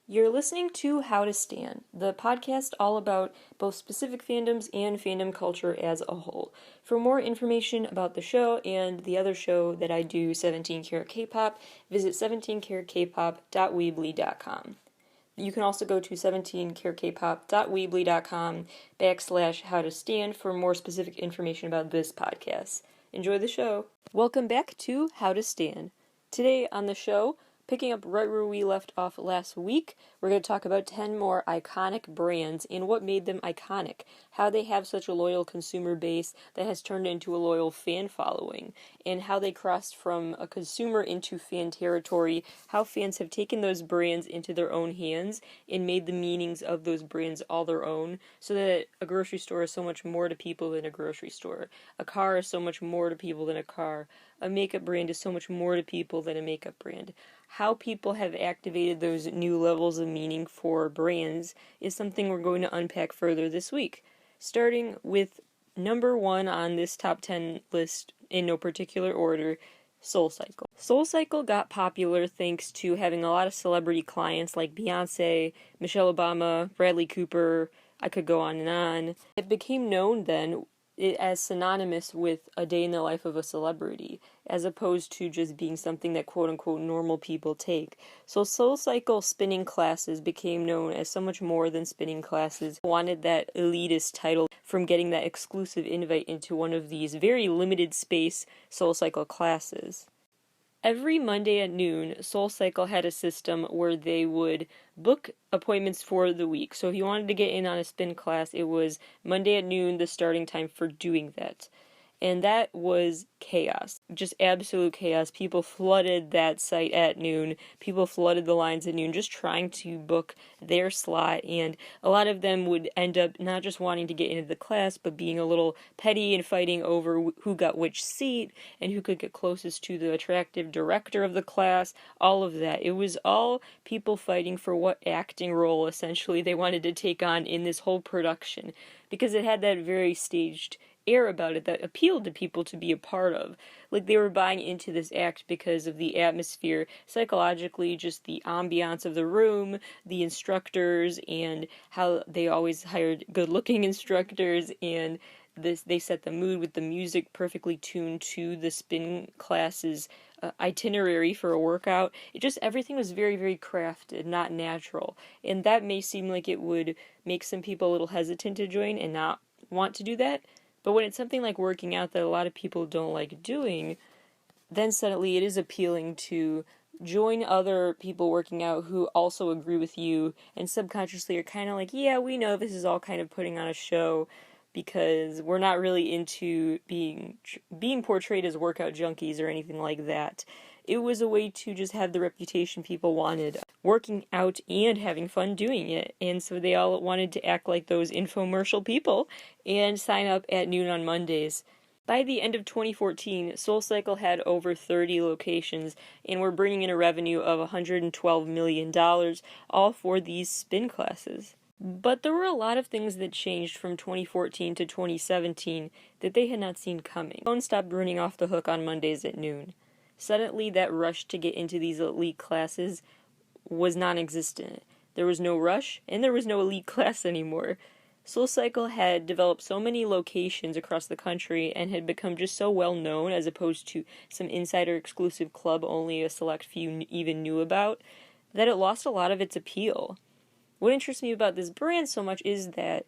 You're listening to How to Stan, the podcast all about both specific fandoms and fandom culture as a whole. For more information about the show and the other show that I do, 17 Karat K-Pop, visit 17karatkpop.weebly.com. You can also go to 17karatkpop.weebly.com/how to stan for more specific information about this podcast. Enjoy the show. Welcome back to How to Stan. Today on the show, picking up right where we left off last week, we're going to talk about 10 more iconic brands and what made them iconic, how they have such a loyal consumer base that has turned into a loyal fan following, and how they crossed from a consumer into fan territory, how fans have taken those brands into their own hands and made the meanings of those brands all their own, so that a grocery store is so much more to people than a grocery store. A car is so much more to people than a car. A makeup brand is so much more to people than a makeup brand. How people have activated those new levels of meaning for brands is something we're going to unpack further this week. Starting with number 1 on this top 10 list in no particular order, SoulCycle. SoulCycle got popular thanks to having a lot of celebrity clients like Beyonce, Michelle Obama, Bradley Cooper. I could go on and on. It became known then as synonymous with a day in the life of a celebrity, as opposed to just being something that quote-unquote normal people take. So SoulCycle spinning classes became known as so much more than spinning classes. Wanted that elitist title from getting that exclusive invite into one of these very limited space SoulCycle classes. Every Monday at noon, SoulCycle had a system where they would book appointments for the week. So if you wanted to get in on a spin class, it was Monday at noon, the starting time for doing that. And that was chaos. Just absolute chaos. People flooded that site at noon. People flooded the lines at noon just trying to book their slot. And a lot of them would end up not just wanting to get into the class, but being a little petty and fighting over who got which seat and who could get closest to the attractive director of the class. All of that. It was all people fighting for what acting role, essentially, they wanted to take on in this whole production. Because it had that very staged air about it that appealed to people to be a part of. Like they were buying into this act because of the atmosphere, psychologically, just the ambiance of the room, the instructors, and how they always hired good-looking instructors, and they set the mood with the music perfectly tuned to the spin classes itinerary for a workout. Everything was very, very crafted, not natural. And that may seem like it would make some people a little hesitant to join and not want to do that. But when it's something like working out that a lot of people don't like doing, then suddenly it is appealing to join other people working out who also agree with you and subconsciously are kind of like, yeah, we know this is all kind of putting on a show because we're not really into being portrayed as workout junkies or anything like that. It was a way to just have the reputation people wanted, working out and having fun doing it. And so they all wanted to act like those infomercial people and sign up at noon on Mondays. By the end of 2014, SoulCycle had over 30 locations and were bringing in a revenue of $112 million, all for these spin classes. But there were a lot of things that changed from 2014 to 2017 that they had not seen coming. Phones stopped running off the hook on Mondays at noon. Suddenly, that rush to get into these elite classes was non-existent. There was no rush, and there was no elite class anymore. SoulCycle had developed so many locations across the country and had become just so well known, as opposed to some insider exclusive club only a select few even knew about, that it lost a lot of its appeal. What interests me about this brand so much is that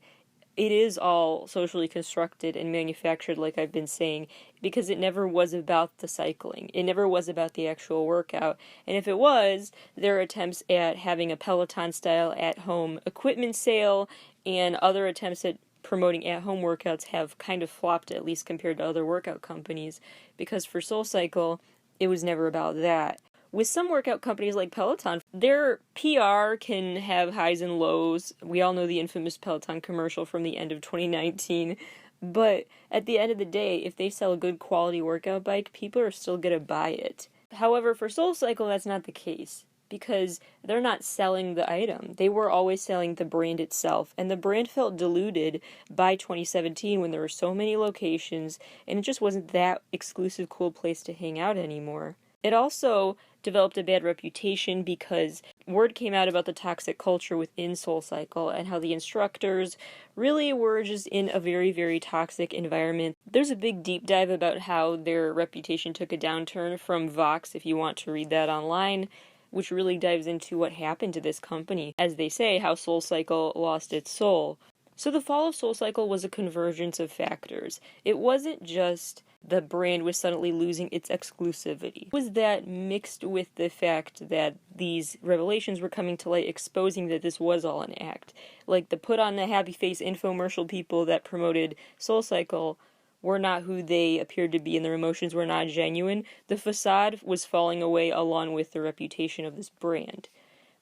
it is all socially constructed and manufactured, like I've been saying, because it never was about the cycling. It never was about the actual workout. And if it was, there are attempts at having a Peloton-style at-home equipment sale, and other attempts at promoting at-home workouts have kind of flopped, at least compared to other workout companies, because for SoulCycle, it was never about that. With some workout companies like Peloton, their PR can have highs and lows. We all know the infamous Peloton commercial from the end of 2019. But at the end of the day, if they sell a good quality workout bike, people are still going to buy it. However, for SoulCycle, that's not the case, because they're not selling the item. They were always selling the brand itself, and the brand felt diluted by 2017 when there were so many locations, and it just wasn't that exclusive cool place to hang out anymore. It also developed a bad reputation because word came out about the toxic culture within SoulCycle and how the instructors really were just in a very, very toxic environment. There's a big deep dive about how their reputation took a downturn from Vox, if you want to read that online, which really dives into what happened to this company. As they say, how SoulCycle lost its soul. So the fall of SoulCycle was a convergence of factors. It wasn't just the brand was suddenly losing its exclusivity. It was that mixed with the fact that these revelations were coming to light, exposing that this was all an act. Like the put on the happy face infomercial people that promoted SoulCycle were not who they appeared to be, and their emotions were not genuine. The facade was falling away along with the reputation of this brand.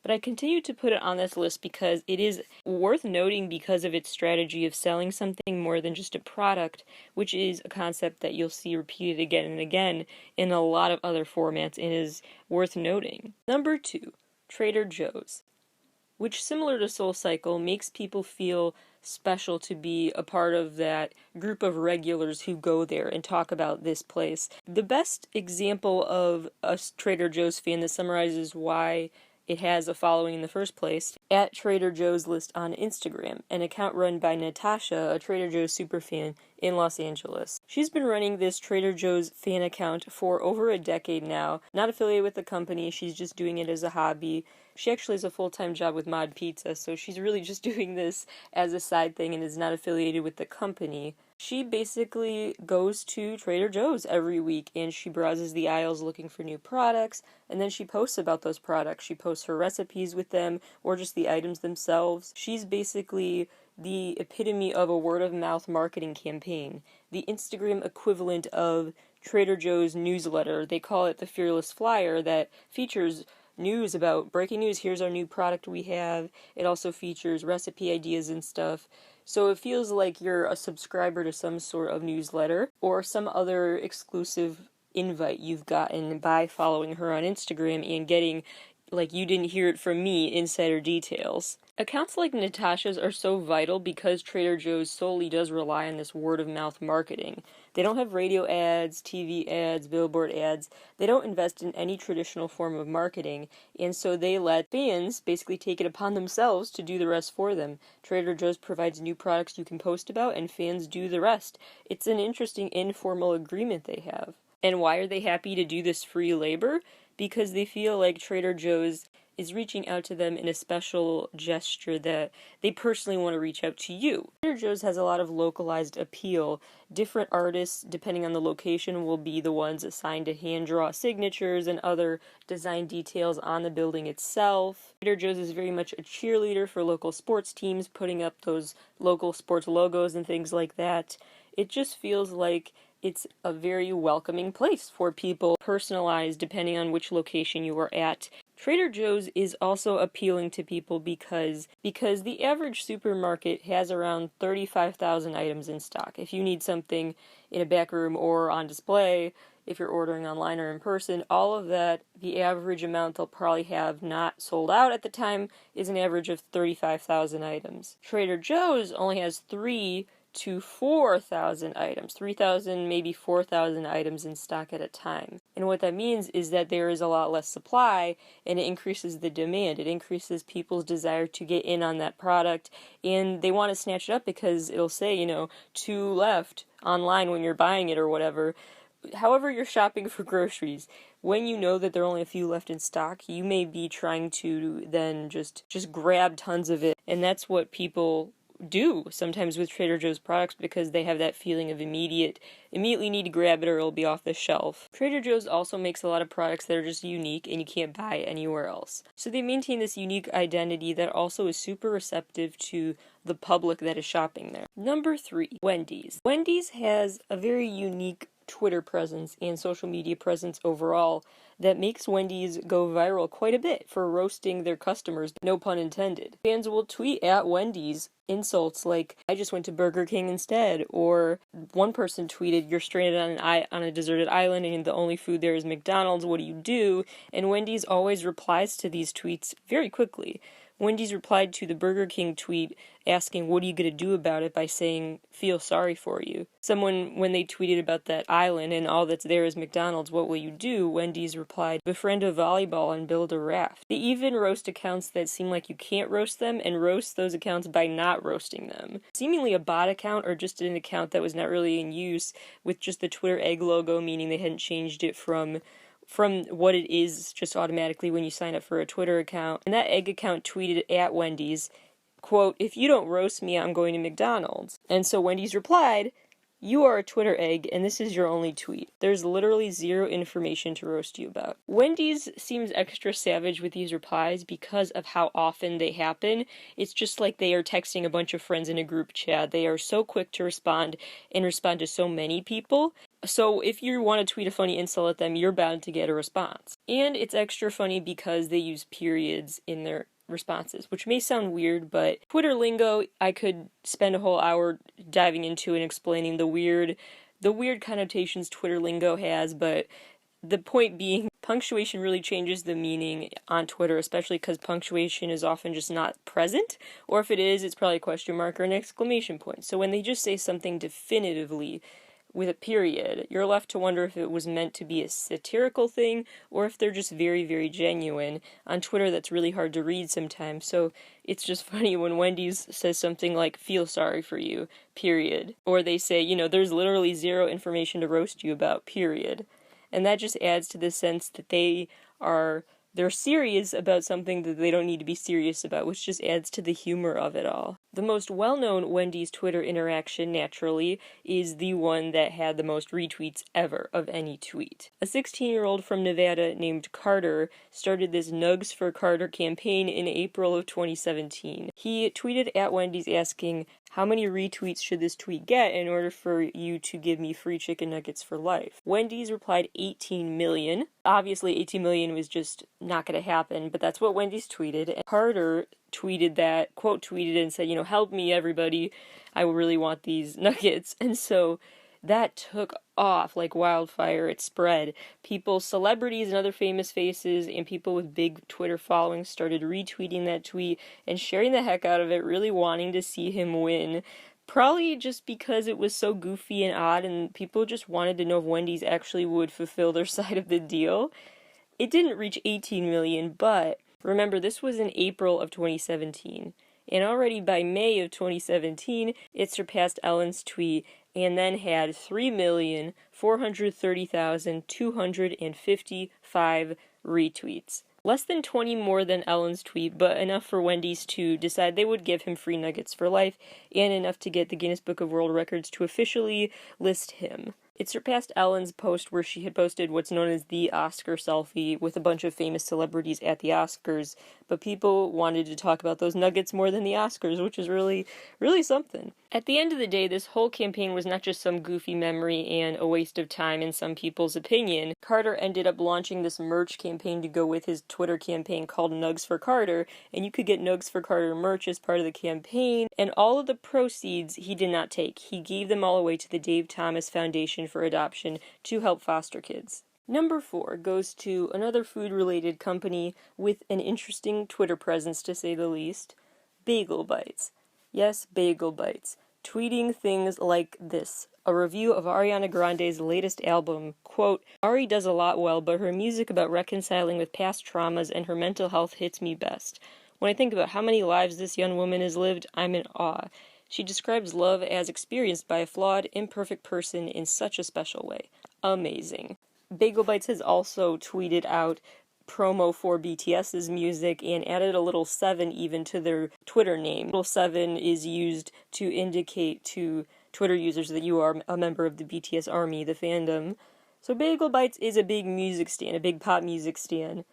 But I continue to put it on this list because it is worth noting because of its strategy of selling something more than just a product, which is a concept that you'll see repeated again and again in a lot of other formats and is worth noting. Number 2, Trader Joe's, which, similar to SoulCycle, makes people feel special to be a part of that group of regulars who go there and talk about this place. The best example of a Trader Joe's fan that summarizes why it has a following in the first place, at Trader Joe's list on Instagram, an account run by Natasha, a Trader Joe's superfan in Los Angeles. She's been running this Trader Joe's fan account for over a decade now, not affiliated with the company, she's just doing it as a hobby. She actually has a full-time job with Mod Pizza, so she's really just doing this as a side thing and is not affiliated with the company. She basically goes to Trader Joe's every week and she browses the aisles looking for new products, and then she posts about those products. She posts her recipes with them or just the items themselves. She's basically the epitome of a word-of-mouth marketing campaign, the Instagram equivalent of Trader Joe's newsletter. They call it the Fearless Flyer, that features news about breaking news. Here's our new product we have. It also features recipe ideas and stuff. So it feels like you're a subscriber to some sort of newsletter or some other exclusive invite you've gotten by following her on Instagram and getting, like, you didn't hear it from me, insider details. Accounts like Natasha's are so vital because Trader Joe's solely does rely on this word-of-mouth marketing. They don't have radio ads, TV ads, billboard ads. They don't invest in any traditional form of marketing, and so they let fans basically take it upon themselves to do the rest for them. Trader Joe's provides new products you can post about, and fans do the rest. It's an interesting informal agreement they have. And why are they happy to do this free labor? Because they feel like Trader Joe's is reaching out to them in a special gesture that they personally want to reach out to you. Trader Joe's has a lot of localized appeal. Different artists, depending on the location, will be the ones assigned to hand-draw signatures and other design details on the building itself. Trader Joe's is very much a cheerleader for local sports teams, putting up those local sports logos and things like that. It just feels like it's a very welcoming place for people, personalized depending on which location you are at. Trader Joe's is also appealing to people because the average supermarket has around 35,000 items in stock. If you need something in a back room or on display, if you're ordering online or in person, all of that, the average amount they'll probably have not sold out at the time is an average of 35,000 items. Trader Joe's only has 3,000 to 4,000 items, 3,000, maybe 4,000 items in stock at a time. And what that means is that there is a lot less supply, and it increases the demand. It increases people's desire to get in on that product, and they want to snatch it up because it'll say, 2 left online when you're buying it or whatever. However you're shopping for groceries, when you know that there are only a few left in stock, you may be trying to then just grab tons of it, and that's what people do sometimes with Trader Joe's products because they have that feeling of immediately need to grab it or it'll be off the shelf. Trader Joe's also makes a lot of products that are just unique and you can't buy anywhere else. So they maintain this unique identity that also is super receptive to the public that is shopping there. Number 3, Wendy's. Wendy's has a very unique Twitter presence and social media presence overall that makes Wendy's go viral quite a bit for roasting their customers, no pun intended. Fans will tweet at Wendy's insults like, I just went to Burger King instead, or one person tweeted, you're stranded on a deserted island and the only food there is McDonald's, what do you do? And Wendy's always replies to these tweets very quickly. Wendy's replied to the Burger King tweet asking, what are you going to do about it, by saying, feel sorry for you. Someone, when they tweeted about that island and all that's there is McDonald's, what will you do? Wendy's replied, befriend a volleyball and build a raft. They even roast accounts that seem like you can't roast them, and roast those accounts by not roasting them. Seemingly a bot account, or just an account that was not really in use, with just the Twitter egg logo, meaning they hadn't changed it from what it is just automatically when you sign up for a Twitter account. And that egg account tweeted at Wendy's, quote, if you don't roast me, I'm going to McDonald's. And so Wendy's replied, you are a Twitter egg, and this is your only tweet. There's literally zero information to roast you about. Wendy's seems extra savage with these replies because of how often they happen. It's just like they are texting a bunch of friends in a group chat. They are so quick to respond, and respond to so many people. So if you want to tweet a funny insult at them, you're bound to get a response. And it's extra funny because they use periods in their responses, which may sound weird, but Twitter lingo, I could spend a whole hour diving into and explaining the weird connotations Twitter lingo has, but the point being, punctuation really changes the meaning on Twitter, especially because punctuation is often just not present, or if it is, it's probably a question mark or an exclamation point. So when they just say something definitively with a period, you're left to wonder if it was meant to be a satirical thing, or if they're just very, very genuine. On Twitter, that's really hard to read sometimes, so it's just funny when Wendy's says something like, feel sorry for you, period. Or they say, there's literally zero information to roast you about, period. And that just adds to the sense that they're serious about something that they don't need to be serious about, which just adds to the humor of it all. The most well-known Wendy's Twitter interaction, naturally, is the one that had the most retweets ever of any tweet. A 16-year-old from Nevada named Carter started this Nugs for Carter campaign in April of 2017. He tweeted at Wendy's asking, how many retweets should this tweet get in order for you to give me free chicken nuggets for life? Wendy's replied 18 million. Obviously, 18 million was just not going to happen, but that's what Wendy's tweeted. And Carter tweeted that, quote tweeted and said, help me everybody, I really want these nuggets. And so that took off like wildfire. It spread. People, celebrities and other famous faces and people with big Twitter followings started retweeting that tweet and sharing the heck out of it, really wanting to see him win. Probably just because it was so goofy and odd and people just wanted to know if Wendy's actually would fulfill their side of the deal. It didn't reach 18 million, but remember, this was in April of 2017. And already by May of 2017, it surpassed Ellen's tweet and then had 3,430,255 retweets. Less than 20 more than Ellen's tweet, but enough for Wendy's to decide they would give him free nuggets for life, and enough to get the Guinness Book of World Records to officially list him. It surpassed Ellen's post where she had posted what's known as the Oscar selfie with a bunch of famous celebrities at the Oscars, but people wanted to talk about those nuggets more than the Oscars, which is really, really something. At the end of the day, this whole campaign was not just some goofy memory and a waste of time in some people's opinion. Carter ended up launching this merch campaign to go with his Twitter campaign called Nugs for Carter, and you could get Nugs for Carter merch as part of the campaign, and all of the proceeds he did not take. He gave them all away to the Dave Thomas Foundation for Adoption to help foster kids. Number 4 goes to another food-related company with an interesting Twitter presence, to say the least, Bagel Bites. Yes, Bagel Bites. Tweeting things like this. A review of Ariana Grande's latest album, quote, Ari does a lot well, but her music about reconciling with past traumas and her mental health hits me best. When I think about how many lives this young woman has lived, I'm in awe. She describes love as experienced by a flawed, imperfect person in such a special way. Amazing. Bagel Bites has also tweeted out promo for BTS's music and added a little 7 even to their Twitter name. Little 7 is used to indicate to Twitter users that you are a member of the BTS army, the fandom. So Bagel Bites is a big music stan, a big pop music stan,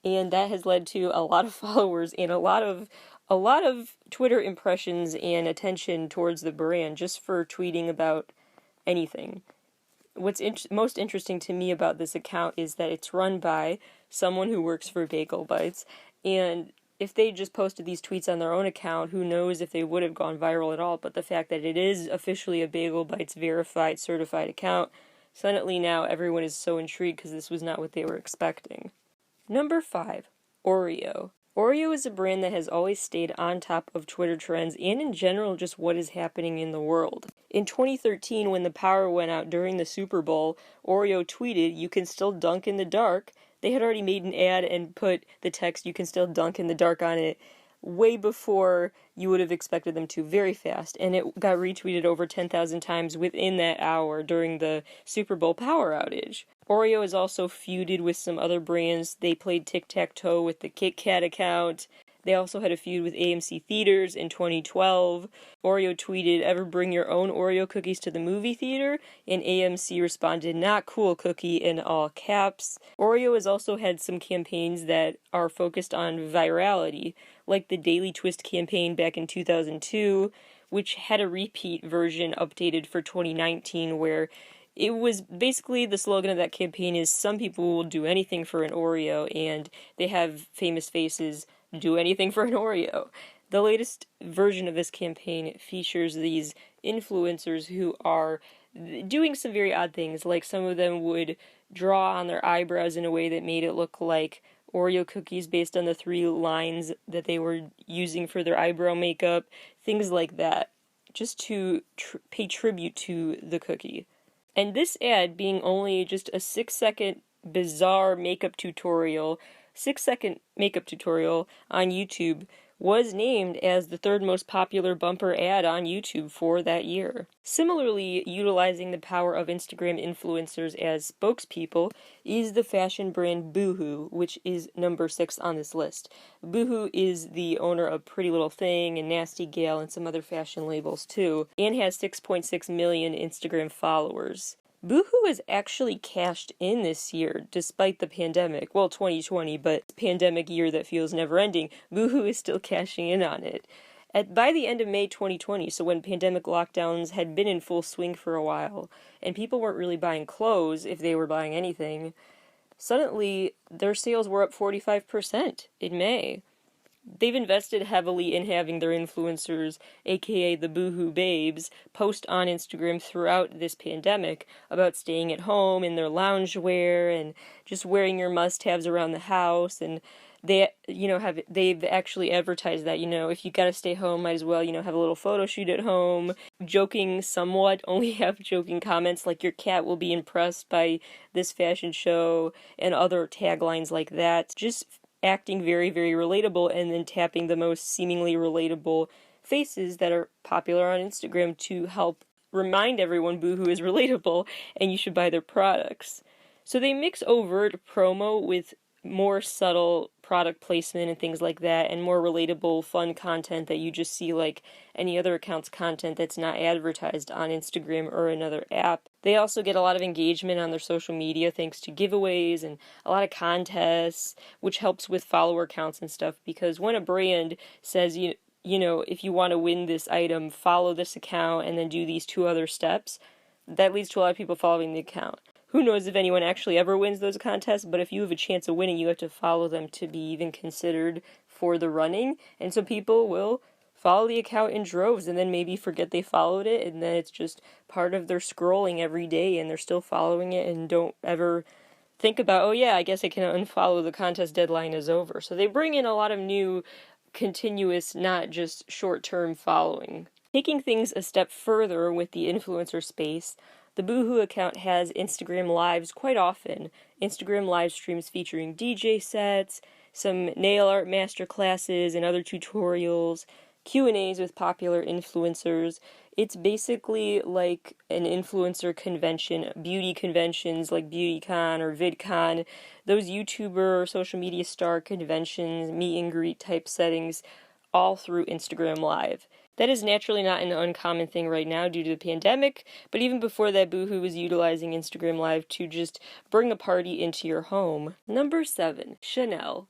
and that has led to a lot of followers and a lot of Twitter impressions and attention towards the brand just for tweeting about anything. What's most interesting to me about this account is that it's run by someone who works for Bagel Bites, and if they just posted these tweets on their own account, who knows if they would have gone viral at all, but the fact that it is officially a Bagel Bites verified, certified account, suddenly now everyone is so intrigued because this was not what they were expecting. Number 5. Oreo. Oreo is a brand that has always stayed on top of Twitter trends and in general just what is happening in the world. In 2013, when the power went out during the Super Bowl, Oreo tweeted, "You can still dunk in the dark." They had already made an ad and put the text, "You can still dunk in the dark" on it way before you would have expected them to, very fast, and it got retweeted over 10,000 times within that hour during the Super Bowl power outage. Oreo has also feuded with some other brands. They played tic-tac-toe with the Kit Kat account. They also had a feud with AMC Theaters in 2012. Oreo tweeted, "Ever bring your own Oreo cookies to the movie theater?" And AMC responded, "Not cool cookie," in all caps. Oreo has also had some campaigns that are focused on virality, like the Daily Twist campaign back in 2002, which had a repeat version updated for 2019 where it was basically the slogan of that campaign is "Some people will do anything for an Oreo," and they have famous faces do anything for an Oreo. The latest version of this campaign features these influencers who are doing some very odd things, like some of them would draw on their eyebrows in a way that made it look like Oreo cookies based on the 3 lines that they were using for their eyebrow makeup, things like that, just to pay tribute to the cookie. And this ad, being only just a 6-second bizarre makeup tutorial, 6-second makeup tutorial on YouTube, was named as the 3rd most popular bumper ad on YouTube for that year. Similarly, utilizing the power of Instagram influencers as spokespeople is the fashion brand Boohoo, which is number 6 on this list. Boohoo is the owner of Pretty Little Thing and Nasty Gal and some other fashion labels too, and has 6.6 million Instagram followers. Boohoo has actually cashed in this year, despite the pandemic. Well, 2020, but pandemic year that feels never-ending. Boohoo is still cashing in on it. By the end of May 2020, so when pandemic lockdowns had been in full swing for a while, and people weren't really buying clothes, if they were buying anything, suddenly their sales were up 45% in May. They've invested heavily in having their influencers, aka the Boohoo Babes, post on Instagram throughout this pandemic about staying at home in their loungewear and just wearing your must-haves around the house. And they've actually advertised that, if you gotta stay home, might as well, have a little photo shoot at home. Joking somewhat, only have joking comments like "Your cat will be impressed by this fashion show," and other taglines like that. Just acting very, very relatable, and then tapping the most seemingly relatable faces that are popular on Instagram to help remind everyone Boohoo is relatable and you should buy their products. So they mix overt promo with more subtle product placement and things like that, and more relatable, fun content that you just see like any other account's content that's not advertised on Instagram or another app. They also get a lot of engagement on their social media thanks to giveaways and a lot of contests, which helps with follower counts and stuff, because when a brand says, if you want to win this item, follow this account and then do these 2 other steps, that leads to a lot of people following the account. Who knows if anyone actually ever wins those contests, but if you have a chance of winning, you have to follow them to be even considered for the running. And so people will follow the account in droves and then maybe forget they followed it, and then it's just part of their scrolling every day and they're still following it and don't ever think about, oh yeah, I guess I can unfollow, the contest deadline is over. So they bring in a lot of new, continuous, not just short-term following. Taking things a step further with the influencer space, the Boohoo account has Instagram Lives quite often. Instagram live streams featuring DJ sets, some nail art masterclasses and other tutorials, Q&As with popular influencers. It's basically like an influencer convention, beauty conventions like BeautyCon or VidCon, those YouTuber or social media star conventions, meet and greet type settings, all through Instagram Live. That is naturally not an uncommon thing right now due to the pandemic, but even before that, Boohoo was utilizing Instagram Live to just bring a party into your home. Number 7, Chanel.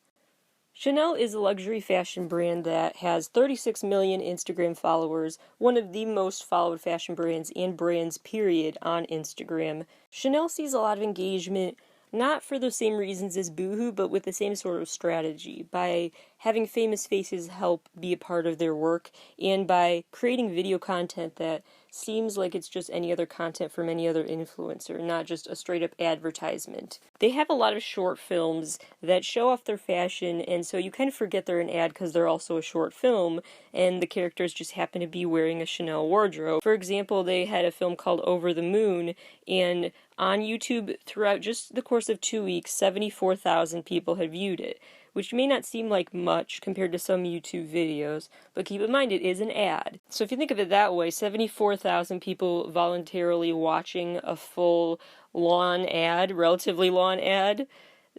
Chanel is a luxury fashion brand that has 36 million Instagram followers, one of the most followed fashion brands and brands, period, on Instagram. Chanel sees a lot of engagement, not for the same reasons as Boohoo, but with the same sort of strategy, by having famous faces help be a part of their work, and by creating video content that seems like it's just any other content from any other influencer, not just a straight-up advertisement. They have a lot of short films that show off their fashion, and so you kind of forget they're an ad because they're also a short film, and the characters just happen to be wearing a Chanel wardrobe. For example, they had a film called Over the Moon, and on YouTube, throughout just the course of 2 weeks, 74,000 people had viewed it, which may not seem like much compared to some YouTube videos, but keep in mind it is an ad. So if you think of it that way, 74,000 people voluntarily watching a full lawn ad, relatively lawn ad,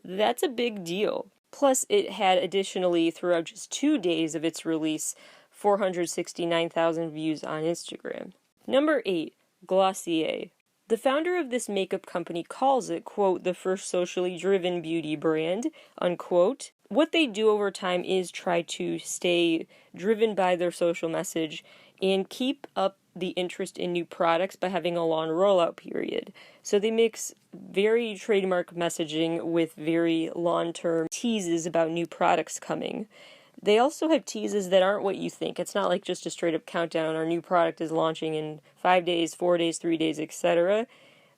that's a big deal. Plus, it had additionally, throughout just 2 days of its release, 469,000 views on Instagram. Number 8, Glossier. The founder of this makeup company calls it, quote, the first socially driven beauty brand, unquote. What they do over time is try to stay driven by their social message and keep up the interest in new products by having a long rollout period. So they mix very trademark messaging with very long-term teases about new products coming. They also have teases that aren't what you think. It's not like just a straight-up countdown, our new product is launching in 5 days, 4 days, 3 days, etc.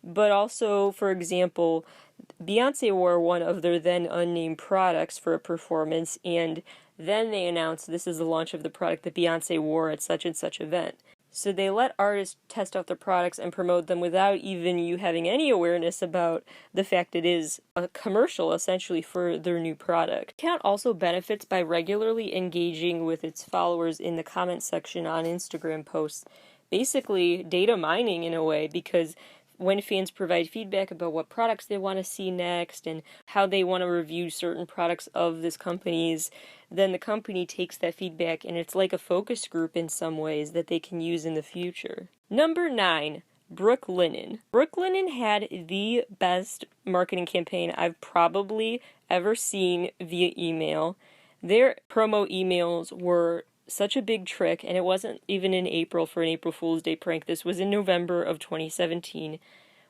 But also, for example, Beyoncé wore one of their then unnamed products for a performance, and then they announced this is the launch of the product that Beyoncé wore at such and such event. So they let artists test out their products and promote them without even you having any awareness about the fact it is a commercial, essentially, for their new product. The account also benefits by regularly engaging with its followers in the comment section on Instagram posts. Basically, data mining in a way, because when fans provide feedback about what products they want to see next and how they want to review certain products of this company's, then the company takes that feedback and it's like a focus group in some ways that they can use in the future. Number 9, Brooklinen. Brooklinen had the best marketing campaign I've probably ever seen via email. Their promo emails were such a big trick, and it wasn't even in April for an April Fool's Day prank. This was in November of 2017,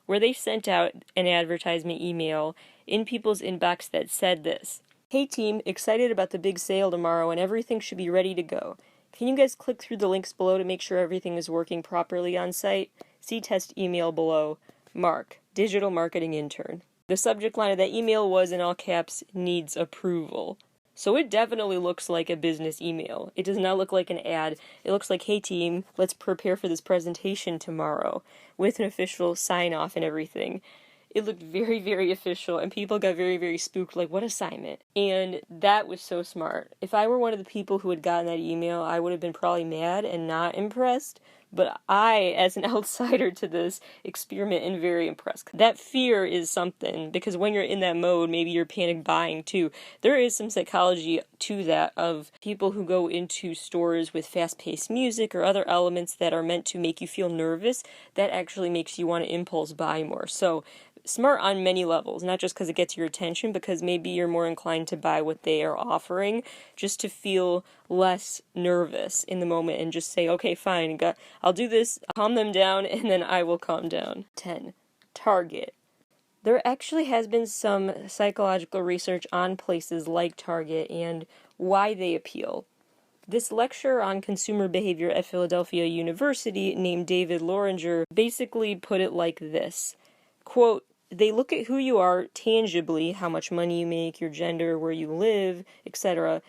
where they sent out an advertisement email in people's inbox that said this: "Hey team, excited about the big sale tomorrow and everything should be ready to go. Can you guys click through the links below to make sure everything is working properly on site? See test email below. Mark, digital marketing intern." The subject line of that email was, in all caps, "needs approval." So it definitely looks like a business email. It does not look like an ad. It looks like, hey team, let's prepare for this presentation tomorrow, with an official sign-off and everything. It looked very, very official, and people got very, very spooked, like, what assignment? And that was so smart. If I were one of the people who had gotten that email, I would have been probably mad and not impressed. But I, as an outsider to this experiment, am very impressed. That fear is something, because when you're in that mode, maybe you're panic buying too. There is some psychology to that of people who go into stores with fast-paced music or other elements that are meant to make you feel nervous, that actually makes you want to impulse buy more. So smart on many levels, not just because it gets your attention, because maybe you're more inclined to buy what they are offering just to feel less nervous in the moment and just say, okay, fine, I'll do this, calm them down, and then I will calm down. 10. Target. There actually has been some psychological research on places like Target and why they appeal. This lecturer on consumer behavior at Philadelphia University named David Loringer basically put it like this, quote, "They look at who you are tangibly, how much money you make, your gender, where you live, etc.,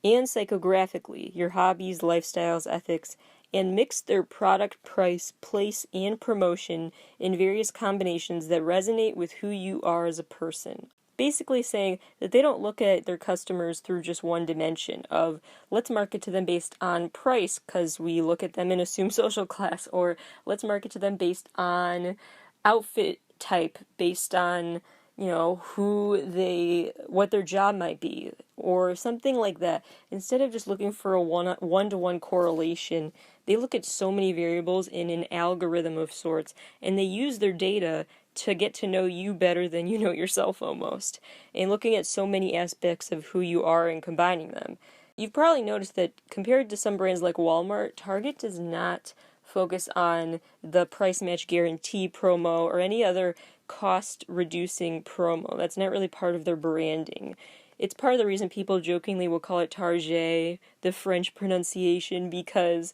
and psychographically, your hobbies, lifestyles, ethics, and mix their product, price, place, and promotion in various combinations that resonate with who you are as a person." Basically saying that they don't look at their customers through just one dimension of, let's market to them based on price because we look at them and assume social class, or let's market to them based on outfit type, based on, what their job might be, or something like that. Instead of just looking for a one-to-one correlation, they look at so many variables in an algorithm of sorts, and they use their data to get to know you better than you know yourself almost, and looking at so many aspects of who you are and combining them. You've probably noticed that compared to some brands like Walmart, Target does not focus on the price match guarantee promo or any other cost reducing promo. That's not really part of their branding. It's part of the reason people jokingly will call it Target, the French pronunciation, because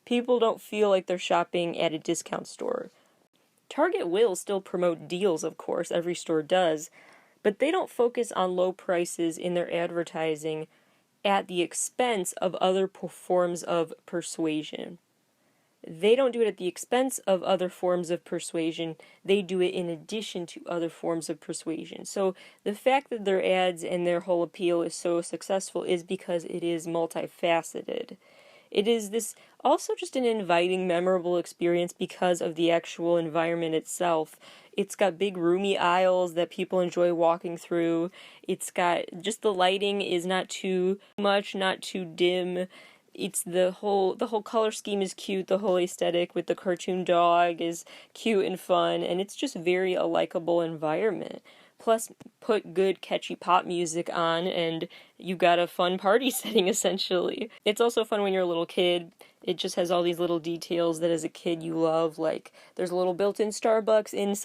people don't feel like they're shopping at a discount store. Target will still promote deals, of course, every store does, but they don't focus on low prices in their advertising at the expense of other forms of persuasion. They don't do it at the expense of other forms of persuasion. They do it in addition to other forms of persuasion. So the fact that their ads and their whole appeal is so successful is because it is multifaceted. It is this also just an inviting, memorable experience because of the actual environment itself. It's got big roomy aisles that people enjoy walking through. It's got just the lighting is not too much, not too dim. It's the whole color scheme is cute, the whole aesthetic with the cartoon dog is cute and fun, and it's just very a likable environment. Plus, put good, catchy pop music on, and you've got a fun party setting, essentially. It's also fun when you're a little kid. It just has all these little details that as a kid you love, like there's a little built-in Starbucks in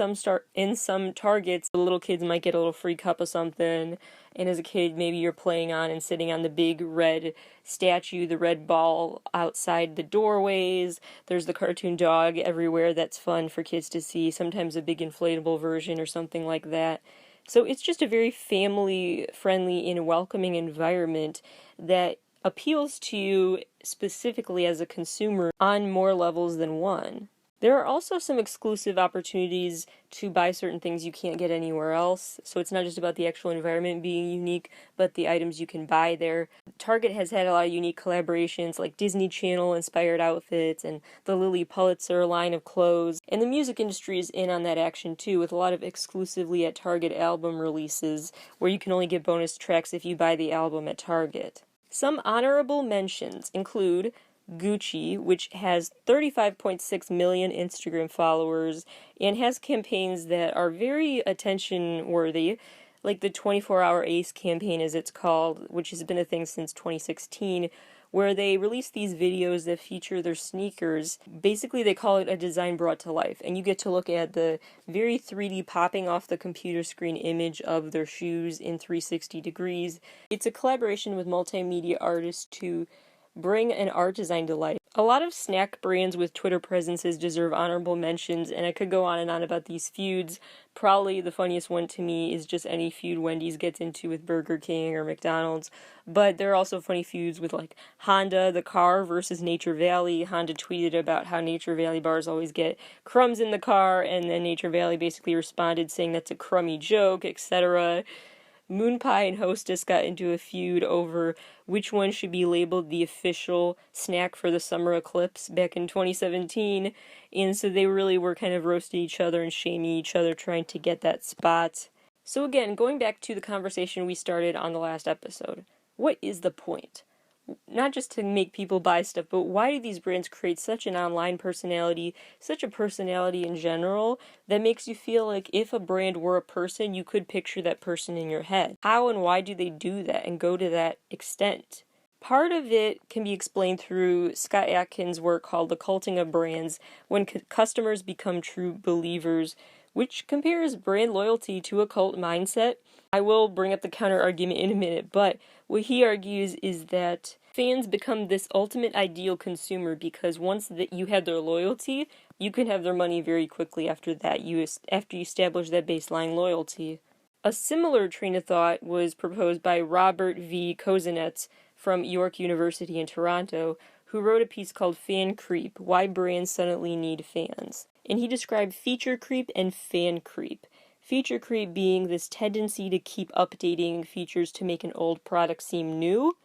some Targets. The little kids might get a little free cup of something, and as a kid maybe you're playing on and sitting on the big red statue, the red ball outside the doorways. There's the cartoon dog everywhere that's fun for kids to see, sometimes a big inflatable version or something like that. So it's just a very family-friendly and welcoming environment that appeals to you specifically as a consumer on more levels than one. There are also some exclusive opportunities to buy certain things you can't get anywhere else, so it's not just about the actual environment being unique, but the items you can buy there. Target has had a lot of unique collaborations, like Disney Channel inspired outfits and the Lilly Pulitzer line of clothes, and the music industry is in on that action too, with a lot of exclusively at Target album releases, where you can only get bonus tracks if you buy the album at Target. Some honorable mentions include Gucci, which has 35.6 million Instagram followers and has campaigns that are very attention-worthy, like the 24-hour Ace campaign, as it's called, which has been a thing since 2016, where they release these videos that feature their sneakers. Basically, they call it a design brought to life, and you get to look at the very 3D popping off the computer screen image of their shoes in 360 degrees. It's a collaboration with multimedia artists to bring an art design to life. A lot of snack brands with Twitter presences deserve honorable mentions, and I could go on and on about these feuds. Probably the funniest one to me is just any feud Wendy's gets into with Burger King or McDonald's, but there are also funny feuds with like Honda, the car, versus Nature Valley. Honda tweeted about how Nature Valley bars always get crumbs in the car, and then Nature Valley basically responded saying that's a crummy joke, etc. Moon Pie and Hostess got into a feud over which one should be labeled the official snack for the summer eclipse back in 2017, and so they really were kind of roasting each other and shaming each other trying to get that spot. So again, going back to the conversation we started on the last episode, what is the point? Not just to make people buy stuff, but why do these brands create such an online personality, such a personality in general, that makes you feel like if a brand were a person, you could picture that person in your head? How and why do they do that and go to that extent? Part of it can be explained through Scott Adkins' work called The Culting of Brands, when customers become true believers, which compares brand loyalty to a cult mindset. I will bring up the counter argument in a minute, but what he argues is that fans become this ultimate ideal consumer because once that you have their loyalty, you can have their money very quickly after that, after you establish that baseline loyalty. A similar train of thought was proposed by Robert V. Kozinets from York University in Toronto, who wrote a piece called Fan Creep, Why Brands Suddenly Need Fans. And he described feature creep and fan creep. Feature creep being this tendency to keep updating features to make an old product seem new.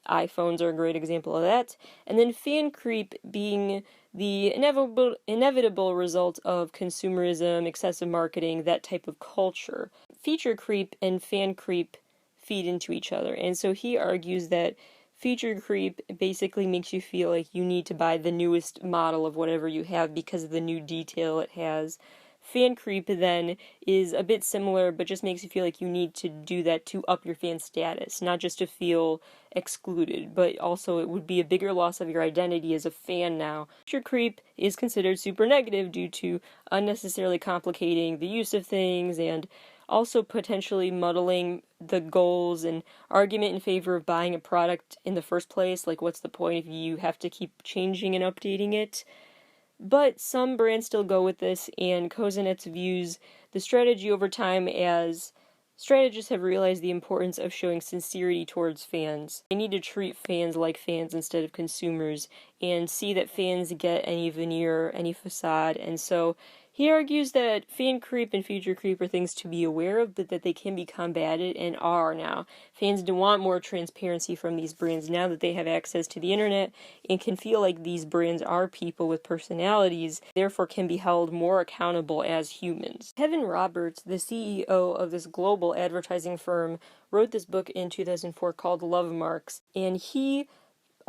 iPhones are a great example of that. And then fan creep being the inevitable result of consumerism, excessive marketing, that type of culture. Feature creep and fan creep feed into each other. And so he argues that feature creep basically makes you feel like you need to buy the newest model of whatever you have because of the new detail it has. Fan creep then is a bit similar, but just makes you feel like you need to do that to up your fan status, not just to feel excluded, but also it would be a bigger loss of your identity as a fan now. Feature creep is considered super negative due to unnecessarily complicating the use of things and also potentially muddling the goals and argument in favor of buying a product in the first place. Like, what's the point if you have to keep changing and updating it? But some brands still go with this, and Cosenetz views the strategy over time as strategists have realized the importance of showing sincerity towards fans. They need to treat fans like fans instead of consumers, and see that fans get any veneer, any facade, and so he argues that fan creep and future creep are things to be aware of, but that they can be combated and are now. Fans do want more transparency from these brands now that they have access to the internet and can feel like these brands are people with personalities, therefore can be held more accountable as humans. Kevin Roberts, the CEO of this global advertising firm, wrote this book in 2004 called Love Marks, and he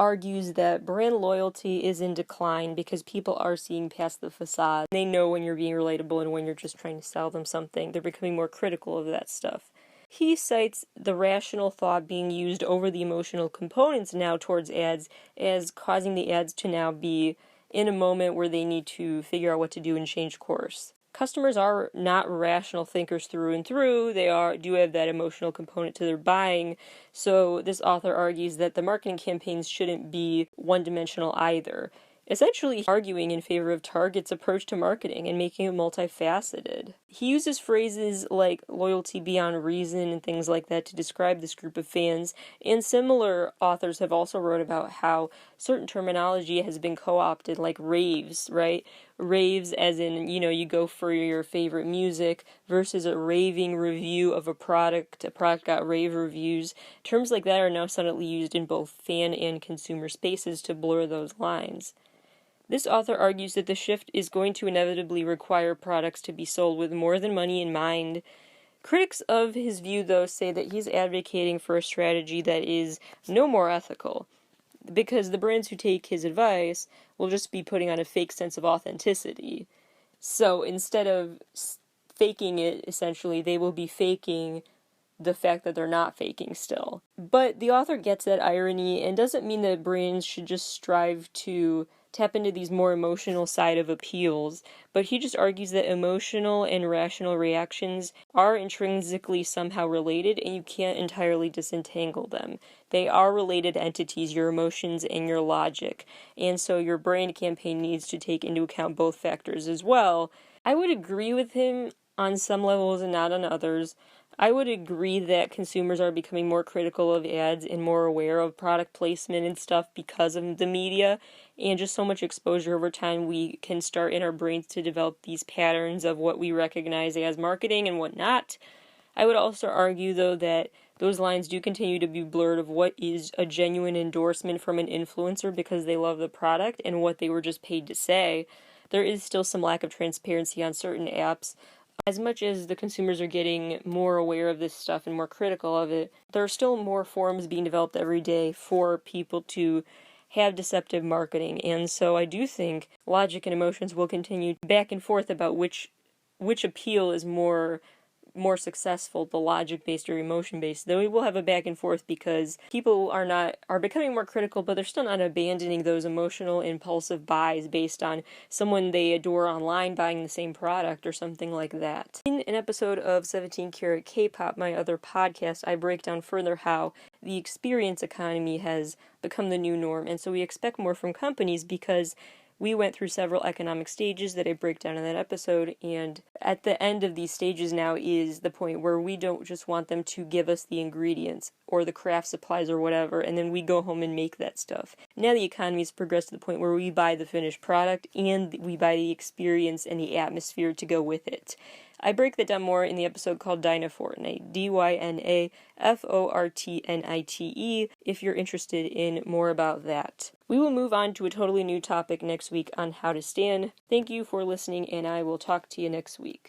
argues that brand loyalty is in decline because people are seeing past the facade. They know when you're being relatable and when you're just trying to sell them something. They're becoming more critical of that stuff. He cites the rational thought being used over the emotional components now towards ads as causing the ads to now be in a moment where they need to figure out what to do and change course. Customers are not rational thinkers through and through. They do have that emotional component to their buying. So this author argues that the marketing campaigns shouldn't be one-dimensional either, essentially arguing in favor of Target's approach to marketing and making it multifaceted. He uses phrases like loyalty beyond reason and things like that to describe this group of fans, and similar authors have also wrote about how certain terminology has been co-opted, like raves, right? Raves as in, you go for your favorite music versus a raving review of a product got rave reviews. Terms like that are now suddenly used in both fan and consumer spaces to blur those lines. This author argues that the shift is going to inevitably require products to be sold with more than money in mind. Critics of his view, though, say that he's advocating for a strategy that is no more ethical, because the brands who take his advice will just be putting on a fake sense of authenticity. So instead of faking it, essentially, they will be faking the fact that they're not faking still. But the author gets that irony and doesn't mean that brands should just strive to tap into these more emotional side of appeals, but he just argues that emotional and rational reactions are intrinsically somehow related and you can't entirely disentangle them. They are related entities, your emotions and your logic, and so your brand campaign needs to take into account both factors as well. I would agree with him on some levels and not on others. I would agree that consumers are becoming more critical of ads and more aware of product placement and stuff because of the media and just so much exposure over time. We can start in our brains to develop these patterns of what we recognize as marketing and what not. I would also argue, though, that those lines do continue to be blurred of what is a genuine endorsement from an influencer because they love the product and what they were just paid to say. There is still some lack of transparency on certain apps. As much as the consumers are getting more aware of this stuff and more critical of it, there are still more forums being developed every day for people to have deceptive marketing. And so I do think logic and emotions will continue back and forth about which appeal is more successful, the logic-based or emotion-based. Though we will have a back and forth because people are becoming more critical, but they're still not abandoning those emotional, impulsive buys based on someone they adore online buying the same product or something like that. In an episode of 17 Karat K-Pop, my other podcast, I break down further how the experience economy has become the new norm, and so we expect more from companies because we went through several economic stages that I break down in that episode, and at the end of these stages now is the point where we don't just want them to give us the ingredients or the craft supplies or whatever, and then we go home and make that stuff. Now the economy's progressed to the point where we buy the finished product and we buy the experience and the atmosphere to go with it. I break that down more in the episode called Dynafortnite, Dynafortnite, if you're interested in more about that. We will move on to a totally new topic next week on how to stan. Thank you for listening, and I will talk to you next week.